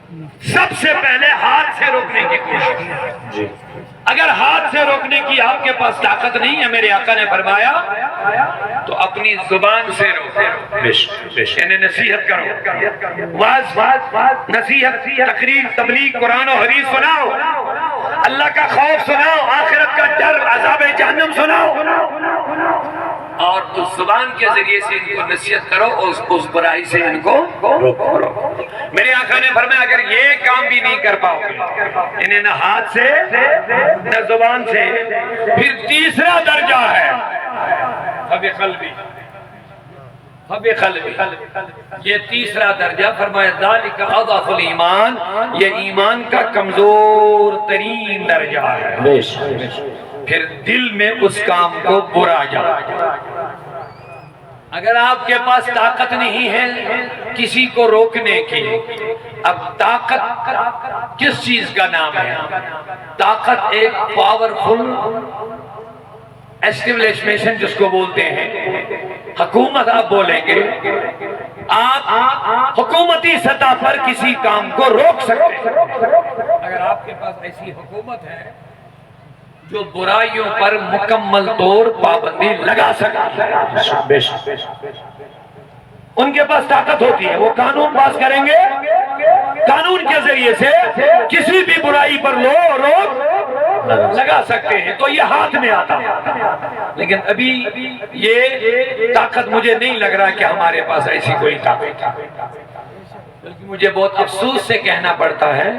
سب سے پہلے ہاتھ سے روکنے کی کوشش. اگر ہاتھ سے روکنے کی آپ کے پاس طاقت نہیں ہے، میرے آقا نے فرمایا تو اپنی زبان سے روکو، یعنی نصیحت کرو، واز نصیحت، تقریر، تبلیغ، قرآن و حدیث سناؤ، اللہ کا خوف سناؤ، آخرت کا ڈر، عذاب جہنم سناؤ، اور اس زبان کے ذریعے سے ان کو نصیحت کرو اور اس برائی سے ان کو روکو. میرے آقا نے فرمایا اگر یہ کام بھی نہیں کر پاؤ گے، انہیں نہ ہاتھ سے نہ زبان سے، پھر تیسرا درجہ ہے حب قلبی. یہ تیسرا درجہ فرمایا ذالک اضعف الایمان، یہ ایمان کا کمزور ترین درجہ ہے. پھر دل میں اس کام کو برا جاتا. اگر آپ کے پاس طاقت نہیں ہے کسی کو روکنے کی، اب طاقت کس چیز کا نام ہے؟ طاقت ایک پاورفل ایسٹیبلشمنٹ جس کو بولتے ہیں، حکومت آپ بولیں گے، آپ حکومتی سطح پر کسی کام کو روک سکتے ہیں. اگر آپ کے پاس ایسی حکومت ہے جو برائیوں پر مکمل طور پابندی لگا سکتی ہے، ان کے پاس طاقت ہوتی ہے، وہ قانون پاس کریں گے، قانون کے ذریعے سے کسی بھی برائی پر روک لگا سکتے ہیں. تو یہ ہاتھ میں آتا ہے. لیکن ابھی یہ طاقت مجھے نہیں لگ رہا کہ ہمارے پاس ایسی کوئی طاقت ہے. بلکہ مجھے بہت افسوس سے کہنا پڑتا ہے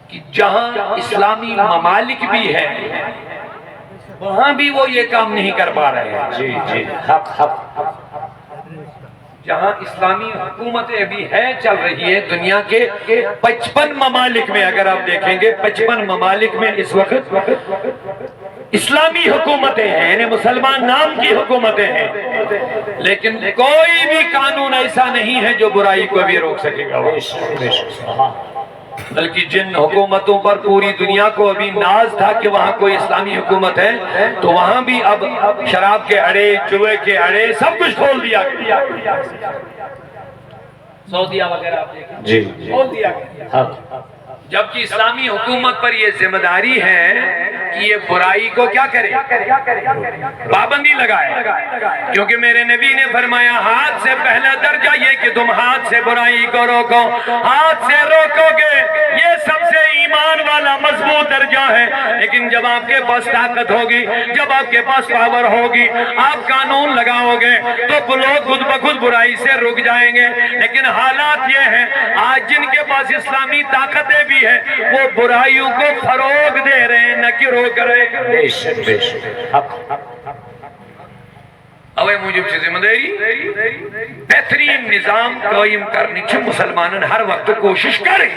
کہ جہاں اسلامی ممالک بھی ہیں وہاں بھی وہ یہ کام نہیں کر پا رہے ہیں. جہاں اسلامی حکومتیں ابھی ہیں چل رہی ہے دنیا کے 55 ممالک میں، اگر آپ دیکھیں گے 55 ممالک میں اس وقت اسلامی حکومتیں ہیں، یعنی مسلمان نام کی حکومتیں ہیں، لیکن کوئی بھی قانون ایسا نہیں ہے جو برائی کو بھی روک سکے گا. بلکہ جن حکومتوں پر پوری دنیا کو ابھی ناز تھا کہ وہاں کوئی اسلامی حکومت ہے، تو وہاں بھی اب شراب کے اڑے، جوئے کے اڑے، سب کچھ کھول دیا گیا. سعودیہ وغیرہ آپ دیکھیں، کھول دیا گیا. جبکہ اسلامی حکومت پر یہ ذمہ داری ہے کہ یہ برائی کو کیا کرے، پابندی لگائے. کیونکہ میرے نبی نے فرمایا ہاتھ سے پہلا درجہ یہ کہ تم ہاتھ سے برائی کو روکو. ہاتھ سے روکو گے یہ سب سے ایمان والا مضبوط درجہ ہے. لیکن جب آپ کے پاس طاقت ہوگی، جب آپ کے پاس پاور ہوگی، آپ قانون لگاؤ گے تو لوگ خود بخود برائی سے رک جائیں گے. لیکن حالات یہ ہیں آج جن کے پاس اسلامی طاقتیں بھی ہیں وہ برائیوں کو فروغ دے رہے ہیں، نہ کہ روک رہے ہیں. اوے موجب سے ذمہ داری بہترین نظام قائم کرنے کی مسلمانن ہر وقت کوشش کریں.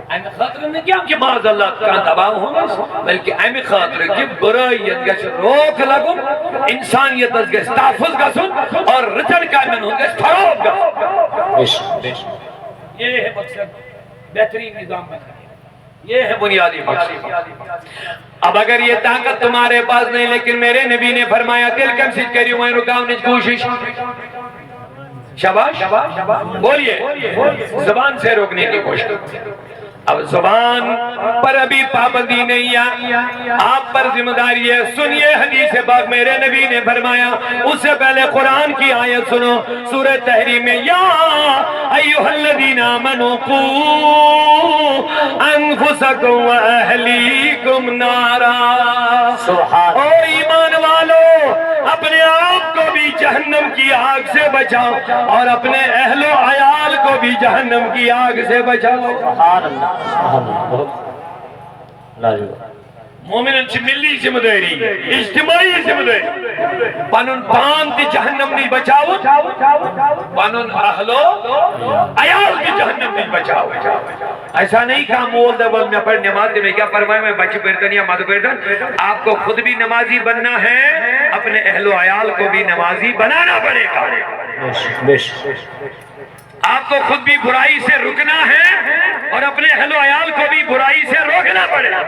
امی خاطر نہیں کیا کہ معاذ اللہ کا دباؤ ہوگا، بلکہ امی خاطر کہ برائیت گش روک لگن، انسانیت گش تحفظ گسن، اور رچن کامن ہوں گش فروغ گسن. یہ ہے مقصد بہترین نظام بنانا، یہ ہے بنیادی مقصد. اب اگر یہ طاقت تمہارے پاس نہیں، لیکن میرے نبی نے فرمایا دل کم سچ کریو میں رکاونے کی کوشش. شاباش بولیے، زبان سے روکنے کی کوشش. اب زبان پر ابھی پابندی نہیں ہے، آپ پر ذمہ داری ہے. سنیے حدیث پاک، میرے نبی نے فرمایا، اس سے پہلے قرآن کی آیت سنو، سورہ تحریم میں یا ایھا الذین آمنوا قوا انفسکم واہلیکم نارا. او ایمان والو، اپنے آپ کو بھی جہنم کی آگ سے بچاؤ اور اپنے اہل و عیال کو بھی جہنم کی آگ سے بچاؤ. مومنن چھ ملی ذمہ داری، اجتماعی ذمہ داری. پنن پان تی جہنم نہیں بچاؤ، پنن اہل و عیال کی جہنم نہیں بچاؤ. ایسا نہیں کہا مول دے بول میں پر نماز میں کیا فرمایا میں بچ پیرتن یا مد پیرتن. آپ کو خود بھی نمازی بننا ہے، اپنے اہل و عیال کو بھی نمازی بنانا پڑے گا. آپ کو خود بھی برائی سے رکنا ہے اور اپنے اہل و عیال کو بھی برائی سے روکنا پڑے گا.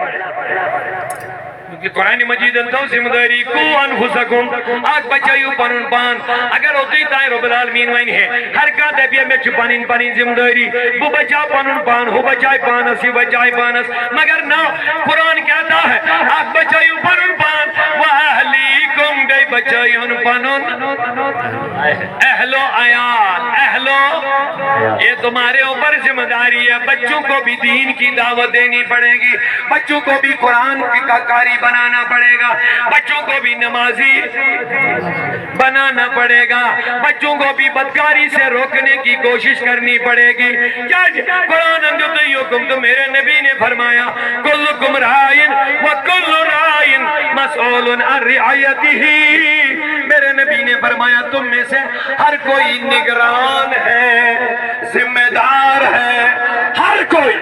کہ قرآن مجید انتو ذمہ داری کو انفسکم آگ بچائیو پنن پان اگر ہوتی تائیں رب العالمین وین ہے ہر کا دبیا میں چھپانین پانین ذمہ داری وہ بچا پنن پان ہو بچائے پانس ہی بچائے پانس مگر نہ قرآن کہتا ہے آگ بچائیو پنن پان وَأَهْلِيكُمْ بے بچائیو پنن اہل و عیال اہل و یہ تمہارے اوپر ذمہ داری ہے بچوں کو بھی دین کی دعوت دینی پڑے گی بچوں کو بھی قرآن کا قاری بنانا پڑے گا بچوں کو بھی نمازی بنانا پڑے گا بچوں کو بھی بدکاری سے روکنے کی کوشش کرنی پڑے گی قرآن حکم تو میرے نبی نے فرمایا کلکم رائن وکل رائن مسئول عن رعایتہ میرے نبی نے فرمایا تم میں سے ہر کوئی نگران ہے ذمہ دار ہے ہر کوئی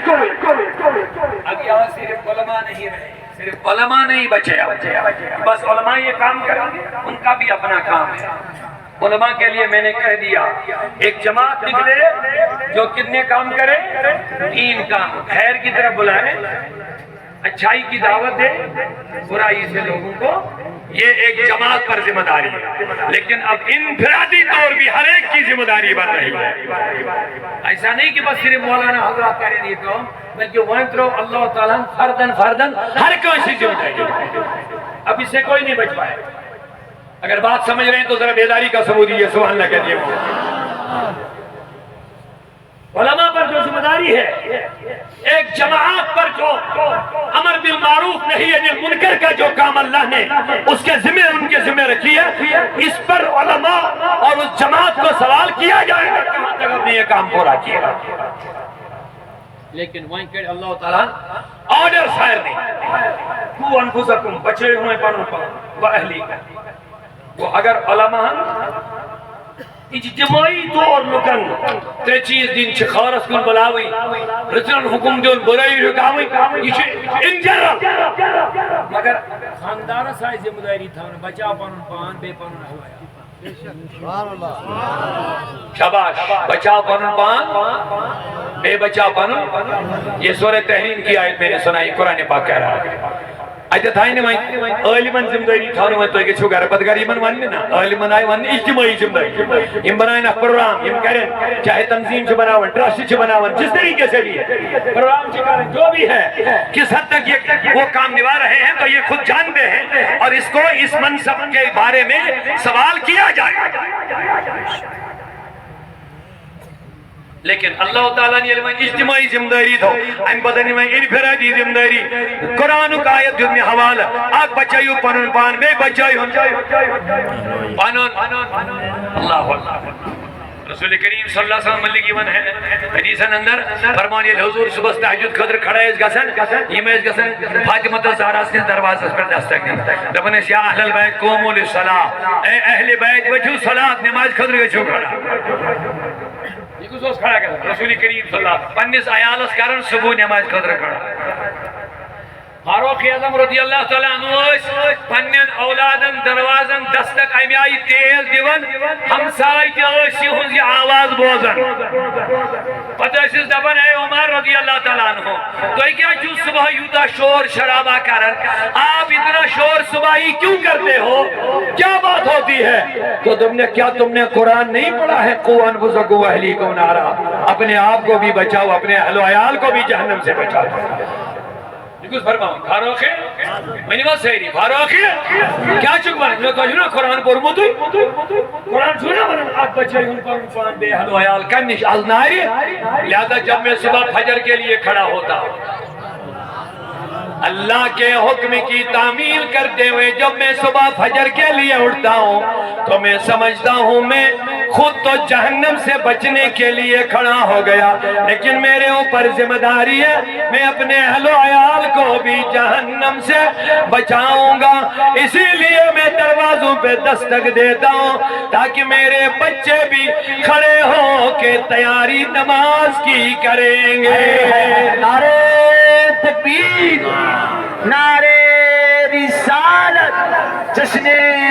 اب یہاں صرف علماء نہیں رہے صرف علماء نہیں بچے بس علماء یہ کام کریں ان کا بھی اپنا کام ہے علماء کے لیے میں نے کہہ دیا ایک جماعت نکلے جو کتنے کام کرے 3 کام خیر کی طرف بلائے اچھائی کی دعوت دے برائی سے لوگوں کو یہ ایک جماعت پر ذمہ داری ہے لیکن اب انفرادی طور بھی ہر ایک کی ذمہ داری بن رہی ہے ایسا نہیں کہ بس صرف مولانا حضرات کریں یہ کام بلکہ وہاں طرف اللہ تعالیٰ فردن ہر کوئی سی ذمہ داری اب اس سے کوئی نہیں بچ پائے اگر بات سمجھ رہے ہیں تو ذرا بیداری کا ثبوت دیجیے سبحان اللہ کہہ دیے علماء پر جو ذمہ داری ہے ایک جماعت پر جو امر بالمعروف نہیں ہے منکر کا جو کام اللہ نے اس کے ذمہ ان کے ذمہ رکھی ہے اس پر علماء اور اس جماعت کو سوال کیا جائے گا کہاں تک اپنے یہ کام پورا کیا لیکن وہیں کہ اللہ تعالیٰ آرڈر خیر نہیں کو انفسکم بچے ہوئے پانوں پان و اہلی وہ اگر علماء اجتماعی طور لکن تے چیز دین چھ خارس کن بلاوی رچنن حکم دیون برائی رکاوی یہ چھ ان جنرل مگر خاندان سائے ذمہ داری تھا بچا پانن پان بے پانن ہوا شاباش بچا پانن پان بے بچا پانن یہ سورہ تحریم کی آیت میں نے سنائی قرآن پاک کہہ رہا ہے اچھا تھا ہی نہیں عالمان ذمہ داری تھانو میں تو کہ چھو گھر پتگاری من ونی نا عالمان آئی ونی اجتماعی ذمہ داری ہم بنائیں پروگرام ہم کریں چاہے تنظیم چھ بناون ٹرسٹ چھ بناون جس طریقے سے بھی ہے پروگرام چھ کریں جو بھی ہے کس حد تک یہ وہ کام نبھا رہے ہیں تو یہ خود جانتے ہیں اور اس کو اس منصب کے بارے میں سوال کیا جائے لیکن اللہ تعالیٰ نے علم اجتماعی ذمہ داری تھو ہم بدنی میں انفرادی ذمہ داری قرآن کا آیت میں حوالہ آگ بچائیو پانن پان بے بچائیو پانن اللہ رسول کریم صلی اللہ علیہ وسلم ملکی من ہے حدیثن اندر فرمانی حضور صبح تحجد قدر کھڑا ہے اس گسن یہ میں اس گسن فاطمہ زہرا سے دروازہ پر دستک دی دبنے یا اہل البیت قوموا للصلاۃ اے اہل بیت وجو صلاۃ نماز قدر کے چھو کھڑا یہ کچھ اس کھڑا کرتا رسول کریم صلی اللہ علیہ وسلم پنیس آیالس کرن صبح نماز قدر کھڑا فاروق اعظم رضی اللہ تعالیٰ عنہ پنین اولادن دروازن دستک امی آئی تیز دیون ہمسائی تیوشی ہوں یہ آواز بوزن پتہ اس دبن ہے عمر رضی اللہ تعالیٰ عنہ تو یہ کیا جو صبح یوتا شور شرابہ کرن آپ اتنا شور صبحی کیوں کرتے ہو کیا بات ہوتی ہے تو تم نے قرآن نہیں پڑھا ہے قو انفسکم و اہلیکم نارا اپنے آپ کو بھی بچاؤ اپنے اہل و عیال کو بھی جہنم سے بچاؤ کچھ فرماؤں فاروق ہے میں نے بات صحیح نہیں فاروق ہے کیا چک بنا میں کہا نا قرآن پر مدو قرآن چھوڑا بنا آج بچے ان پر قرآن بے حل و حیال کنش از ناری لہذا جب میں صبح فجر کے لیے کھڑا ہوتا اللہ کے حکم کی تعمیل کرتے ہوئے جب میں صبح فجر کے لیے اٹھتا ہوں تو میں سمجھتا ہوں میں خود تو جہنم سے بچنے کے لیے کھڑا ہو گیا لیکن میرے اوپر ذمہ داری ہے میں اپنے اہل و عیال کو بھی جہنم سے بچاؤں گا اسی لیے میں دروازوں پہ دستک دیتا ہوں تاکہ میرے بچے بھی کھڑے ہو کے تیاری نماز کی کریں گے نعرہ تکبیر نعرہ رسالت جشن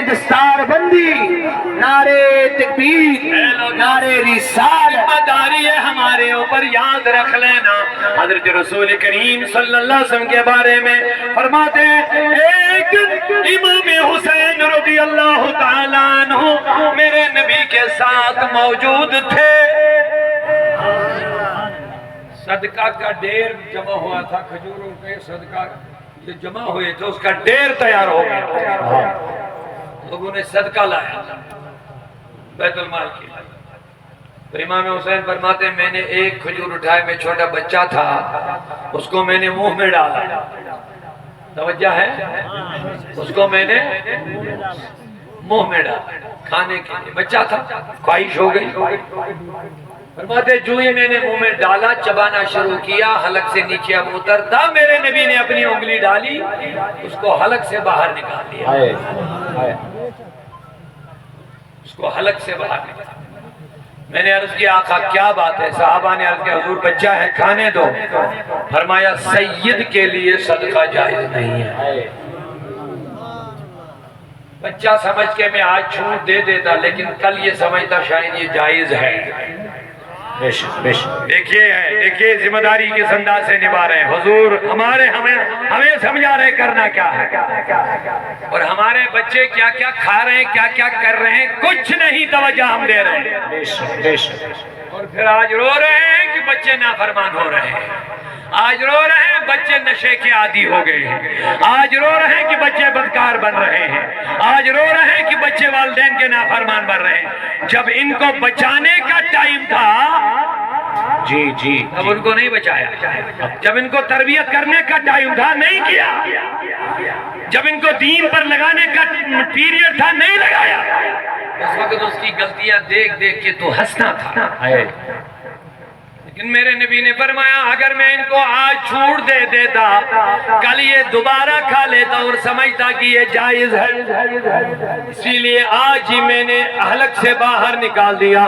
دستار بندی، نعرے تکبیر، نعرے رسالت، ذمہ داری ہے ہمارے اوپر، یاد رکھ لینا۔ حضرت رسول کریم صلی اللہ علیہ وسلم کے بارے میں فرماتے ہیں ایک دن امام حسین رضی اللہ تعالیٰ عنہ میرے نبی کے ساتھ موجود تھے، صدقہ کا ڈھیر جمع ہوا تھا، کھجوروں کے صدقہ جو جمع ہوئے تھے اس کا ڈھیر تیار ہو گیا، لوگوں نے صدقہ لایا بیت المال کے لیے۔ تو امام حسین فرماتے ہیں میں نے ایک کھجور اٹھائے، میں چھوٹا بچہ تھا، اس کو میں نے منہ میں ڈالا، توجہ ہے، اس کو میں نے منہ میں ڈالا کھانے کے لیے، بچہ تھا، خواہش ہو گئی۔ فرماتے جو ہی میں نے منہ میں ڈالا، چبانا شروع کیا، حلق سے نیچے اب اترتا، میرے نبی نے اپنی انگلی ڈالی، اس کو حلق سے باہر نکال دیا، اس کو حلق سے باہر نکال۔ میں نے عرض کیا آقا کیا بات ہے؟ صحابہ نے عرض کیا حضور بچہ ہے کھانے دو۔ فرمایا سید کے لیے صدقہ جائز نہیں ہے۔ بچہ سمجھ کے میں آج چھوٹ دے دیتا، لیکن کل یہ سمجھتا شاید یہ جائز ہے۔ دیکھیے ذمہ داری کس انداز سے نبھا رہے ہیں حضور، ہمیں سمجھا رہے کرنا کیا ہے، اور ہمارے بچے کیا کیا کھا رہے ہیں، کیا کیا کر رہے ہیں، کچھ نہیں توجہ ہم دے رہے ہیں، اور پھر آج رو رہے ہیں کہ بچے نافرمان ہو رہے ہیں، آج رو رہے ہیں بچے نشے کے عادی ہو گئے ہیں، آج رو رہے ہیں کہ بچے بدکار بن رہے ہیں، آج رو رہے ہیں کہ بچے والدین کے نافرمان بن رہے ہیں۔ جب ان کو بچانے کا ٹائم تھا جی اب ان کو نہیں بچایا، جب ان کو تربیت کرنے کا ٹائم تھا نہیں کیا، جب ان کو دین پر لگانے کا پیریڈ تھا نہیں لگایا، اس وقت اس کی غلطیاں دیکھ دیکھ کے تو ہنسنا تھا۔ لیکن میرے نبی نے فرمایا اگر میں ان کو آج چھوڑ دے دیتا، کل یہ دوبارہ کھا لیتا اور سمجھتا کہ یہ جائز ہے، اسی لیے آج ہی میں نے حلق سے باہر نکال دیا۔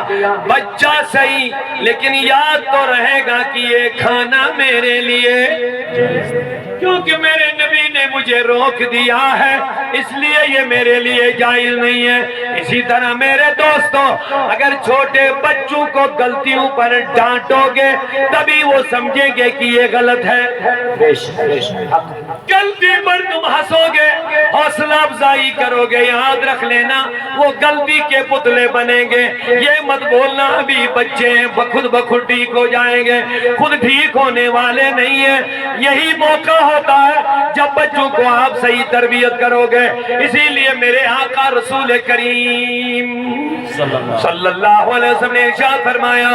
بچہ صحیح لیکن یاد تو رہے گا کہ یہ کھانا میرے لیے، کیونکہ میرے نبی نے مجھے روک دیا ہے، اس لیے یہ میرے لیے جائز نہیں ہے۔ اسی طرح میرے دوستوں اگر چھوٹے بچوں کو غلطیوں پر ڈانٹو گے تبھی وہ سمجھیں گے کہ یہ غلط ہے، غلطی پر تم ہنسو گے، حوصلہ افزائی کرو گے، یاد رکھ لینا وہ غلطی کے پتلے بنیں گے۔ یہ مت بولنا ابھی بچے ہیں خود بخود ٹھیک ہو جائیں گے، خود ٹھیک ہونے والے نہیں ہیں۔ یہی موقع ہوتا ہے جب بچوں کو آپ صحیح تربیت کرو گے۔ اسی لیے میرے آقا رسول کریم صلی اللہ علیہ وسلم نے ارشاد فرمایا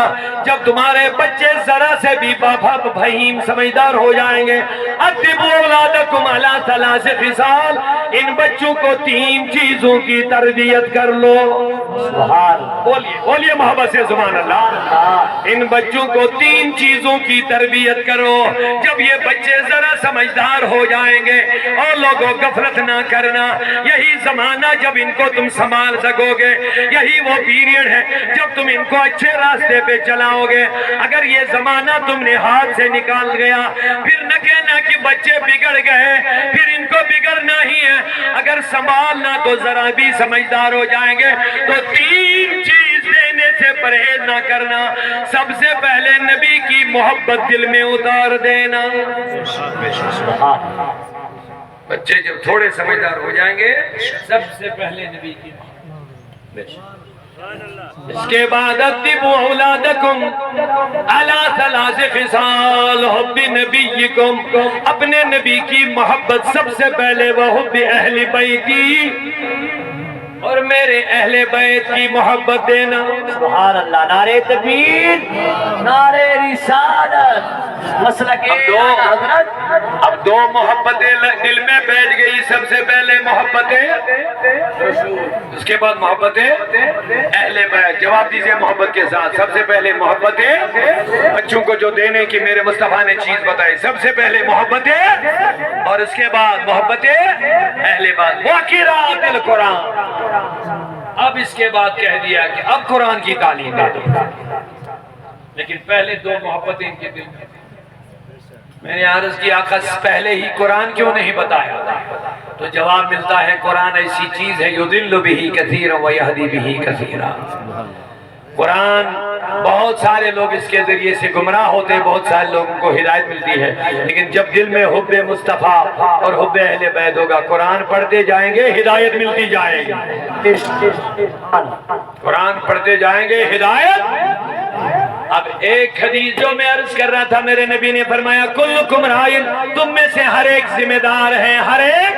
جب تمہارے بچے ذرا سے بھی بابا بھائیم سمجھدار ہو جائیں گے، ادبوا اولادکم علی ثلاث خصال، ان بچوں کو 3 چیزوں کی تربیت کر لو۔ بولیے محبت سے سبحان اللہ۔ ان بچوں کو 3 چیزوں کی تربیت کرو۔ جب یہ بچے ذرا سمجھدار ہو جائیں گے، اور لوگوں غفلت نہ کرنا، یہی زمانہ جب ان کو تم سنبھال سکو گے، یہی وہ پیریڈ ہے جب تم ان کو اچھے راستے پہ چلاؤ گے۔ اگر یہ زمانہ تم نے ہاتھ سے نکال گیا، پھر نہ کہنا کہ بچے بگڑ گئے، پھر ان کو بگڑنا ہی ہے۔ اگر سنبھالنا تو ذرا بھی سمجھدار ہو جائیں گے تو 3 چیز دینے سے پرہیز نہ کرنا۔ سب سے پہلے نبی کی محبت دل میں اتار دینا۔ بچے جب تھوڑے سمجھدار ہو جائیں گے سب سے پہلے نبی کی محبت، اس کے بعد ادبوا اولادکم علی ثلاث خصال، حب نبیکم، اپنے نبی کی محبت سب سے پہلے، وحب اہل بیتی، اور میرے اہل بیت کی محبت دینا۔ سبحان اللہ، نعرہ تکبیر، نعرہ رسالت، مسلک حضرت۔ اب 2 محبتیں دل میں بیٹھ گئی، سب سے پہلے محبت رسول، اس کے بعد محبت اہل بیت۔ جواب دیجئے محبت کے ساتھ، سب سے پہلے محبت بچوں کو جو دینے کی میرے مصطفیٰ نے چیز بتائی، سب سے پہلے محبت، اور اس کے بعد محبت اہل بیت، وقراءۃ القرآن۔ اب اس کے بعد کہہ دیا کہ اب قرآن کی تعلیم دے دو، لیکن پہلے 2 محبتیں ان کے دل میں۔ میں نے عرض کیا آقا پہلے ہی قرآن کیوں نہیں بتایا؟ تو جواب ملتا ہے قرآن ایسی چیز ہے یضل بہ کثیرا ویہدی بہ کثیرا۔ قرآن بہت سارے لوگ اس کے ذریعے سے گمراہ ہوتے ہیں، بہت سارے لوگوں کو ہدایت ملتی ہے، لیکن جب دل میں حب مصطفیٰ اور حب اہل بیت ہوگا، قرآن پڑھتے جائیں گے ہدایت ملتی جائے گی، قرآن پڑھتے جائیں گے ہدایت۔ اب ایک حدیث جو میں عرض کر رہا تھا، میرے نبی نے فرمایا کلکم راعٍ، تم میں سے ہر ایک ذمہ دار ہے، ہر ایک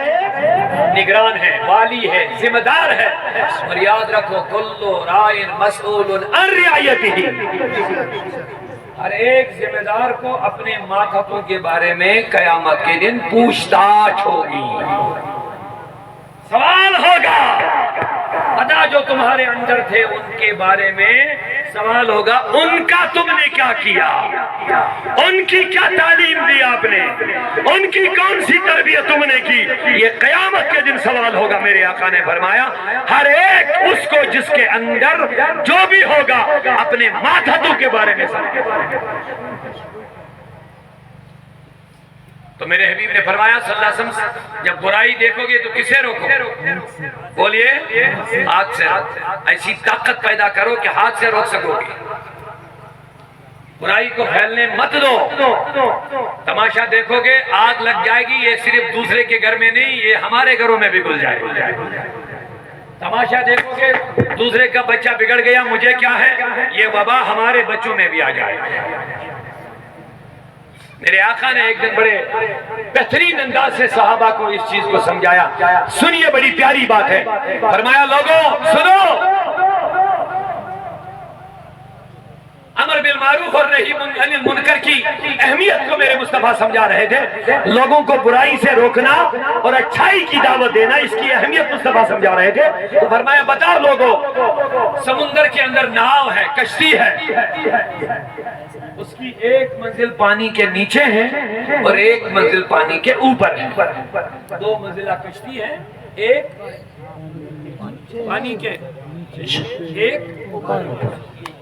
نگران ہے، والی ہے، ذمہ دار ہے، اور یاد رکھو کل راعٍ مسئول عن رعیتہ، ہر ایک ذمہ دار کو اپنے ماتحتوں کے بارے میں قیامت کے دن پوچھ تاچھ ہوگی، سوال ہوگا، پتہ جو تمہارے اندر تھے ان کے بارے میں سوال ہوگا، ان کا تم نے کیا کیا، ان کی کیا تعلیم دی آپ نے، ان کی کون سی تربیت تم نے کی، یہ قیامت کے دن سوال ہوگا۔ میرے آقا نے فرمایا ہر ایک اس کو جس کے اندر جو بھی ہوگا اپنے ماتحتوں کے بارے میں سوال۔ تو میرے حبیب نے فرمایا صلی اللہ علیہ وسلم جب برائی دیکھو گے تو کسے روکو، بولیے ہاتھ سے، ایسی طاقت پیدا کرو کہ ہاتھ سے روک سکو گے، برائی کو پھیلنے مت دو۔ تماشا دیکھو گے آگ لگ جائے گی، یہ صرف دوسرے کے گھر میں نہیں، یہ ہمارے گھروں میں بھی گل جائے گی۔ تماشا دیکھو گے دوسرے کا بچہ بگڑ گیا، مجھے کیا ہے، یہ وبا ہمارے بچوں میں بھی آ جائے گی۔ میرے آقا نے ایک دن بڑے بہترین انداز سے صحابہ کو اس چیز کو سمجھایا، سنیے بڑی پیاری بات ہے، فرمایا لوگوں سنو، امر بالمعروف اور نہی عن المنکر کی اہمیت کو میرے مصطفیٰ سمجھا رہے تھے، لوگوں کو برائی سے روکنا اور اچھائی کی دعوت دینا، اس کی اہمیت مصطفیٰ سمجھا رہے تھے۔ تو فرمایا بتاؤ لوگوں، سمندر کے اندر ناؤ ہے، کشتی ہے، اس کی ایک منزل پانی کے نیچے ہے اور ایک منزل پانی کے اوپر ہے، دو منزلہ کشتی ہے، ایک پانی کے ایک،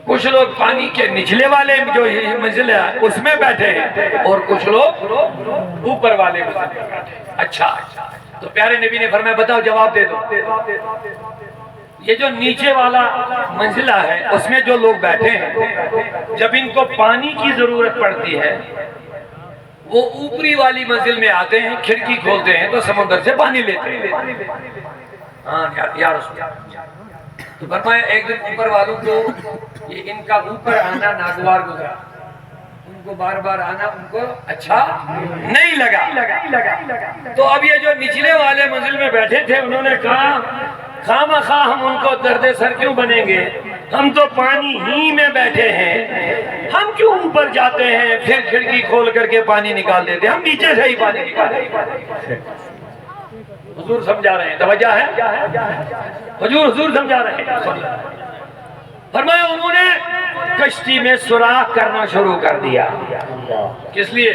کچھ لوگ پانی کے نچلے والے جو منزل ہے اس میں بیٹھے ہیں اور کچھ لوگ اوپر والے میں بیٹھے ہیں۔ اچھا، تو پیارے نبی نے فرمایا بتاؤ جواب دے دو، یہ جو نیچے والا منزلہ ہے اس میں جو لوگ بیٹھے ہیں، جب ان کو پانی کی ضرورت پڑتی ہے وہ اوپری والی منزل میں آتے ہیں، کھڑکی کھولتے ہیں تو سمندر سے پانی لیتے ہیں۔ ہاں یا رسول اللہ، تو فرمایا ایک دن اوپر والوں کو یہ ان کا اوپر آنا ناگوار گزرا، ان کو بار بار آنا ان کو اچھا نہیں لگا، تو اب یہ جو نچلے والے منزل میں بیٹھے تھے انہوں نے کہا خواہ ہم ان کو درد سر کیوں بنیں گے، ہم تو پانی ہی میں بیٹھے ہیں، ہم کیوں اوپر جاتے ہیں پھر کھڑکی کھول کر کے پانی نکال دیتے، ہم نیچے سے ہی پانی نکال دیتے۔ حضور سمجھا رہے ہیں، توجہ ہے، حضور سمجھا رہے ہیں۔ فرمایا انہوں نے کشتی میں سوراخ کرنا شروع کر دیا، کس لیے،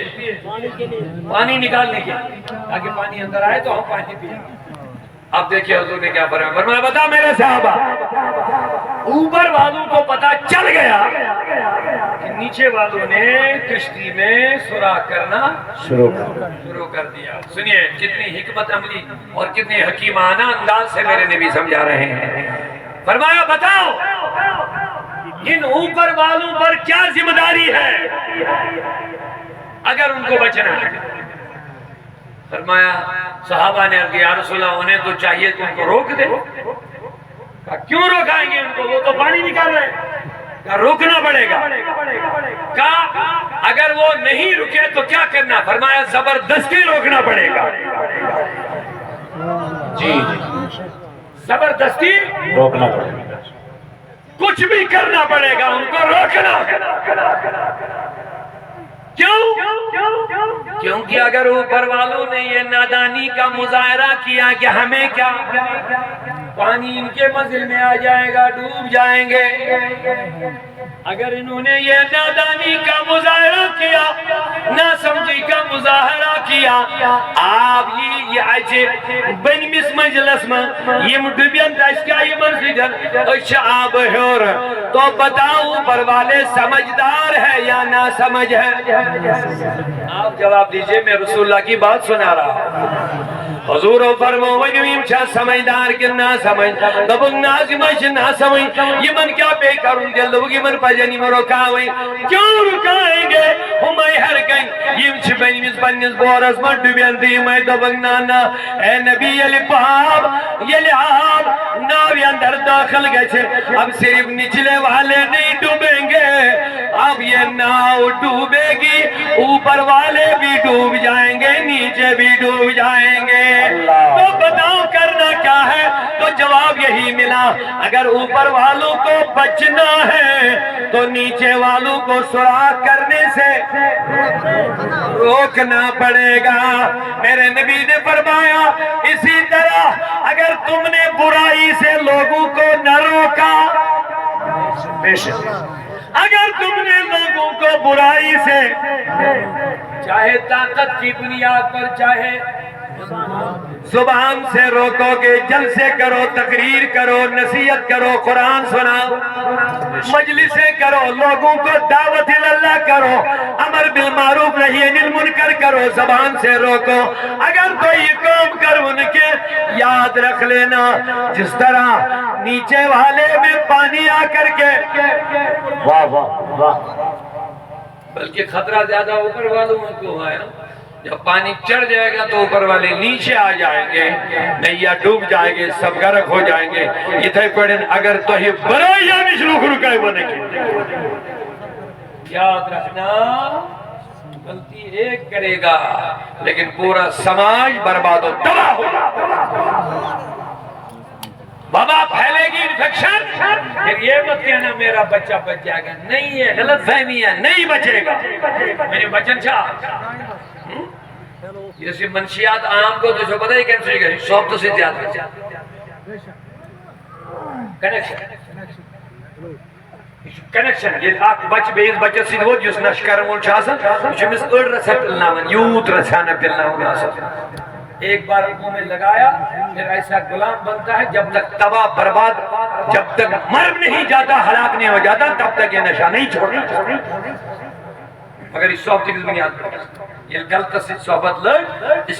پانی نکالنے کے، تاکہ پانی اندر آئے تو ہم پانی پئیں۔ اب دیکھیں حضور نے کیا فرمایا، فرمایا بتا میرے صحابہ، اوپر والوں کو پتا چل گیا کہ نیچے والوں نے کشتی میں سوراخ کرنا شروع کر دیا۔ سنیے کتنی حکمت عملی اور کتنی حکیمانہ انداز سے میرے نبی سمجھا رہے ہیں۔ فرمایا بتاؤ ان اوپر والوں پر کیا ذمہ داری ہے اگر ان کو بچنا ہے۔ فرمایا صحابہ نے عرض کیا یا رسول اللہ انہیں تو چاہیے کہ ان کو روک دے۔ کہا کیوں روکائیں گے ان کو، وہ تو پانی نکال رہے ہیں۔ کہا روکنا پڑے گا۔ کہا اگر وہ نہیں رکے تو کیا کرنا، فرمایا زبردستی روکنا پڑے گا۔ جی زبردستی روکنا پڑے گا، کچھ بھی کرنا پڑے گا ان کو روکنا۔ کیونکہ اگر اوپر والوں نے یہ نادانی کا مظاہرہ کیا کہ ہمیں کیا، پانی ان کے منزل میں آ جائے گا، ڈوب جائیں گے۔ اگر انہوں نے یہ نادانی کا مظاہرہ کیا، ناسمجھی کا مظاہرہ کیا، آپ یہ آجے بن مس مجلس میں یہ ڈبین تشکا یہ منفیدن اشعاب ہور، تو بتاؤ اوپر والے سمجھدار ہے یا نہ سمجھ ہے؟ آپ جواب دیجئے، میں رسول اللہ کی بات سنا رہا ہوں۔ حضور فرمو ونیم چھا سمجھدار کے نہ سمجھ دبک نازمش نہ سمجھ یمن کیا بے کرن دل دبک یمن پجنی میں رکاویں کیوں رکائیں گے ہمیں ہر کہیں یم چھ بنیمز پنیز بورس میں ڈوبین دی میں دبک نانا اے نبی یلی پاپ یلی آب ناوی اندر داخل گئے چھے اب صرف نچلے والے نہیں ڈوبیں گے اب یہ ناو ڈوبے گی اوپر والے بھی ڈوب جائیں گے نیچے بھی ڈوب جائیں گے تو بتاؤ کرنا کیا ہے تو جواب یہی ملا اگر اوپر والوں کو بچنا ہے تو نیچے والوں کو سراغ کرنے سے روکنا پڑے گا میرے نبی نے فرمایا اسی طرح اگر تم نے برائی سے لوگوں کو نہ روکا اگر تم نے لوگوں کو برائی سے چاہے طاقت کی بنیاد پر چاہے زبان سے روکو گے جلسے کرو تقریر کرو نصیحت کرو قرآن سناؤ مجلسیں کرو لوگوں کو دعوت اللہ کرو امر بالمعروف نہی عن المنکر کرو زبان سے روکو اگر کوئی کام کرو ان کے یاد رکھ لینا جس طرح نیچے والے میں پانی آ کر کے واہ واہ واہ بلکہ خطرہ زیادہ اوپر والوں میں کیوں ہے جب پانی چڑھ جائے گا تو اوپر والے نیچے آ جائیں گے نیا ڈوب جائیں گے سب غرق ہو جائیں گے یہ تھے پڑھیں اگر تو ہی برائی یا نشلوک رکائے بنے گی یاد رکھنا غلطی ایک کرے گا لیکن پورا سماج برباد و تباہ ہوگا بابا پھیلے گی انفیکشن پھر یہ مت کہنا میرا بچہ بچ جائے گا نہیں ہے غلط فہمی ہے نہیں بچے گا میرے بچن چاہ جیسے منشیات عام کو تو جو پتہ ہے کینسر گئی سوپ تو سے زیادہ کنیکشن یہ آپ بچ بیس بچہ سید وہ جس نشکر مول چھاسا جو مس اڑ رسا پلنا من یوت رسانا پلنا من آسا ایک بار منہ میں لگایا پھر ایسا غلام بنتا ہے جب تک تباہ برباد جب تک مر نہیں جاتا ہلاک نہیں ہو جاتا تب تک یہ نشہ نہیں چھوڑنا مگر اس صحبت کی بنیاد پر یہ غلط سے صحبت لگ